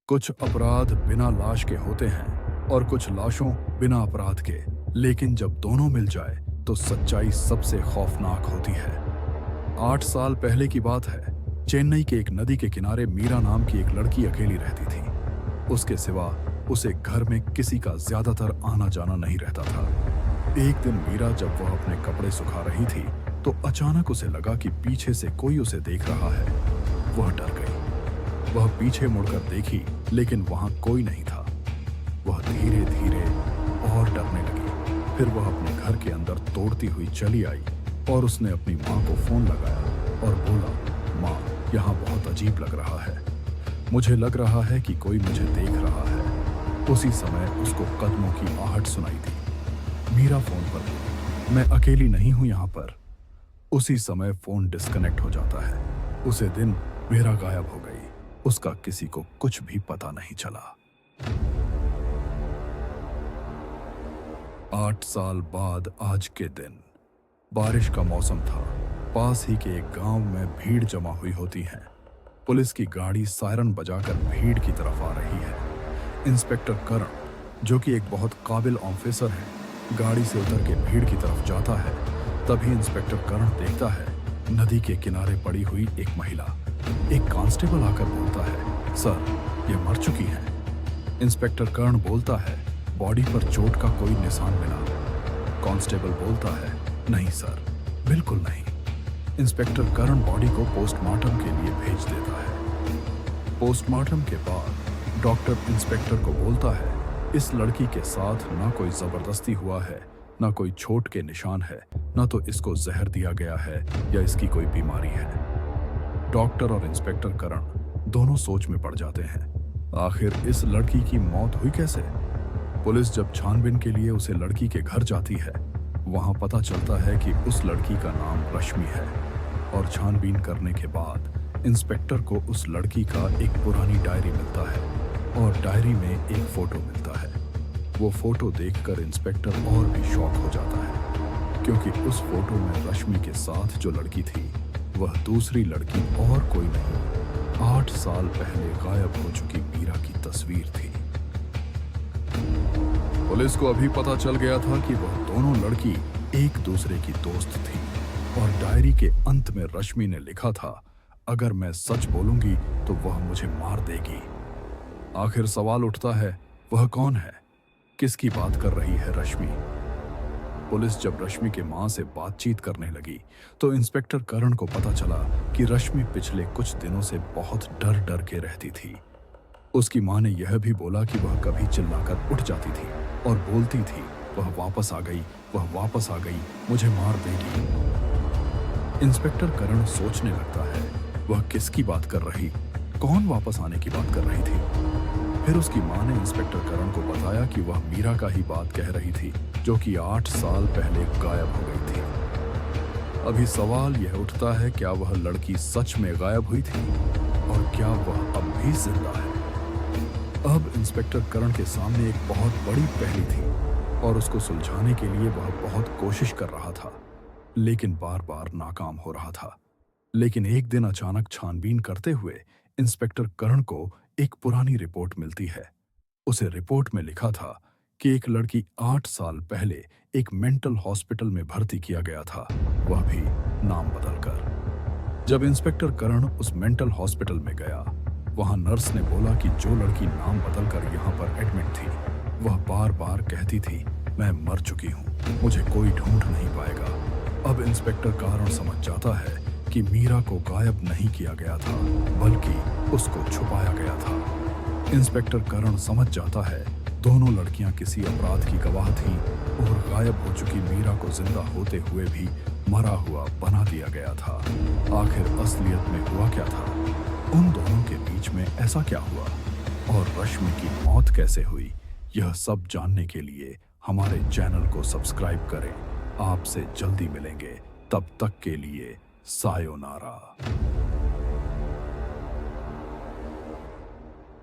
कुछ अपराध बिना लाश के होते हैं और कुछ लाशों बिना अपराध के, लेकिन जब दोनों मिल जाए तो सच्चाई सबसे खौफनाक होती है। 8 साल पहले की बात है। चेन्नई के एक नदी के किनारे मीरा नाम की एक लड़की अकेली रहती थी। उसके सिवा उसे घर में किसी का ज्यादातर आना जाना नहीं रहता था। एक दिन मीरा जब वह अपने कपड़े सुखा रही थी तो अचानक उसे लगा कि पीछे से कोई उसे देख रहा है। वह डर गई। वह पीछे मुड़कर देखी, लेकिन वहां कोई नहीं था। वह धीरे धीरे और डरने लगी। फिर वह अपने घर के अंदर दौड़ती हुई चली आई और उसने अपनी माँ को फोन लगाया और बोला, माँ, यहाँ बहुत अजीब लग रहा है। मुझे लग रहा है कि कोई मुझे देख रहा है। उसी समय उसको कदमों की आहट सुनाई दी। मीरा फोन पर बोली, मैं अकेली नहीं हूं यहाँ पर। उसी समय फोन डिस्कनेक्ट हो जाता है। उसे दिन मीरा गायब हो गई। उसका किसी को कुछ भी पता नहीं चला। 8 साल बाद आज के दिन बारिश का मौसम था। पास ही के एक गांव में भीड़ जमा हुई होती है। पुलिस की गाड़ी सायरन बजाकर भीड़ की तरफ आ रही है। इंस्पेक्टर करण, जो कि एक बहुत काबिल ऑफिसर है, गाड़ी से उतर के भीड़ की तरफ जाता है। तभी इंस्पेक्टर करण देखता है नदी के किनारे पड़ी हुई एक महिला। एक कांस्टेबल आकर बोलता है, सर, ये मर चुकी है। इंस्पेक्टर कर्ण बोलता है, बॉडी पर चोट का कोई निशान मिला? कांस्टेबल बोलता है, नहीं सर, बिल्कुल नहीं। इंस्पेक्टर कर्ण बॉडी को पोस्टमार्टम के लिए भेज देता है। पोस्टमार्टम के बाद डॉक्टर इंस्पेक्टर को बोलता है, इस लड़की के साथ ना कोई जबरदस्ती हुआ है, ना कोई चोट के निशान है, ना तो इसको जहर दिया गया है या इसकी कोई बीमारी है। डॉक्टर और इंस्पेक्टर करण दोनों सोच में पड़ जाते हैं। आखिर इस लड़की की मौत हुई कैसे? पुलिस जब छानबीन के लिए उसे लड़की के घर जाती है, वहां पता चलता है कि उस लड़की का नाम रश्मि है। और छानबीन करने के बाद इंस्पेक्टर को उस लड़की का एक पुरानी डायरी मिलता है और डायरी में एक फोटो मिलता है। वो फोटो देखकर इंस्पेक्टर और भी शॉक हो जाता है, क्योंकि उस फोटो में रश्मि के साथ जो लड़की थी वह दूसरी लड़की और कोई नहीं, 8 साल पहले गायब हो चुकी मीरा की तस्वीर थी। पुलिस को अभी पता चल गया था कि वह दोनों लड़की एक दूसरे की दोस्त थी और डायरी के अंत में रश्मि ने लिखा था, अगर मैं सच बोलूंगी तो वह मुझे मार देगी। आखिर सवाल उठता है, वह कौन है? किसकी बात कर रही है रश्मि? पुलिस जब रश्मि के मां से बातचीत करने लगी तो इंस्पेक्टर करण को पता चला कि रश्मि पिछले कुछ दिनों से बहुत डर डर के रहती थी। उसकी मां ने यह भी बोला कि वह कभी चिल्लाकर उठ जाती थी और बोलती थी, वह वापस आ गई, वह वापस आ गई, मुझे मार देगी। इंस्पेक्टर करण सोचने लगता है, वह किसकी बात कर रही, कौन वापस आने की बात कर रही थी? फिर उसकी मां ने इंस्पेक्टर करण को बताया कि वह मीरा का ही बात कह रही थी, जो कि 8 साल पहले गायब हो गई थी। अभी सवाल यह उठता है, क्या वह लड़की सच में गायब हुई थी और क्या वह अब भी जिंदा है? अब इंस्पेक्टर करण के सामने एक बहुत बड़ी पहेली थी और उसको सुलझाने के लिए वह बहुत कोशिश कर रहा था, लेकिन बार बार नाकाम हो रहा था। लेकिन एक दिन अचानक छानबीन करते हुए इंस्पेक्टर करण को एक पुरानी रिपोर्ट मिलती है। उसे रिपोर्ट में लिखा था कि एक लड़की 8 साल पहले एक मेंटल हॉस्पिटल में भर्ती किया गया था, वह भी नाम बदलकर। जब इंस्पेक्टर करण उस मेंटल हॉस्पिटल में गया, वहां नर्स ने बोला कि जो लड़की नाम बदलकर यहाँ पर एडमिट थी, वह बार बार कहती थी, मैं मर चुकी हूँ, मुझे कोई ढूंढ नहीं पाएगा। अब इंस्पेक्टर करण समझ जाता है कि मीरा को गायब नहीं किया गया था, बल्कि उसको छुपाया गया था। इंस्पेक्टर करण समझ जाता है दोनों लड़कियां किसी अपराध की गवाह थीं और गायब हो चुकी मीरा को जिंदा होते हुए भी मरा हुआ बना दिया गया था। आखिर असलियत में हुआ क्या था? उन दोनों के बीच में ऐसा क्या हुआ और रश्मि की मौत कैसे हुई? यह सब जानने के लिए हमारे चैनल को सब्सक्राइब करें। आपसे जल्दी मिलेंगे, तब तक के लिए सायोनारा।